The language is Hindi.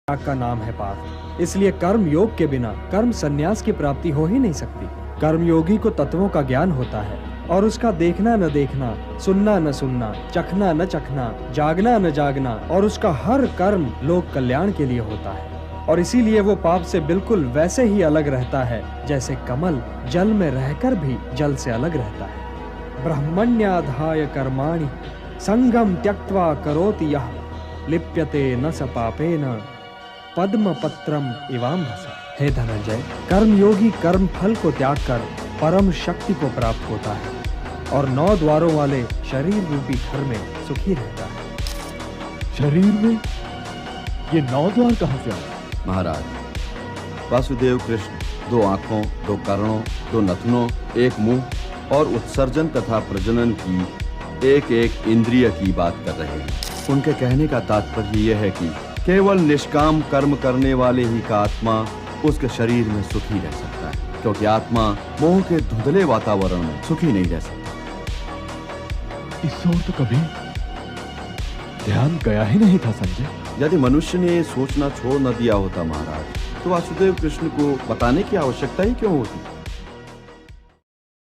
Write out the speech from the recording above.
त्याग का नाम है पार्थ। इसलिए कर्म योग के बिना कर्म संन्यास की प्राप्ति हो ही नहीं सकती। कर्मयोगी को तत्वों का ज्ञान होता है और उसका देखना न देखना, सुनना न सुनना, चखना न चखना, जागना न जागना और उसका हर कर्म लोक कल्याण के लिए होता है। और इसीलिए वो पाप से बिल्कुल वैसे ही अलग रहता है जैसे कमल जल में रहकर भी जल से अलग रहता है। ब्रह्मण्याधाय कर्माणि संगम त्यक्त्वा करोति यः लिप्यते न स पापेन पद्म पत्रम इवाम्भसा। हे धनंजय, कर्मयोगी कर्म फल को त्याग कर परम शक्ति को प्राप्त होता है और 9 द्वारों वाले शरीर रूपी घर में सुखी रहता है। शरीर में ये 9 द्वार कहाँ से आए? महाराज, वासुदेव कृष्ण 2 आंखों, 2 कर्णों, 2 नथनों, 1 मुंह और उत्सर्जन तथा प्रजनन की एक इंद्रिय की बात कर रहे हैं। उनके कहने का तात्पर्य यह है कि केवल निष्काम कर्म करने वाले ही का आत्मा उसके शरीर में सुखी रह सकता है, क्योंकि आत्मा मोह के धुंधले वातावरण में सुखी नहीं रह सकता। इस ओर तो कभी ध्यान गया ही नहीं था संजय। यदि मनुष्य ने सोचना छोड़ न दिया होता महाराज, तो वासुदेव कृष्ण को बताने की आवश्यकता ही क्यों होती?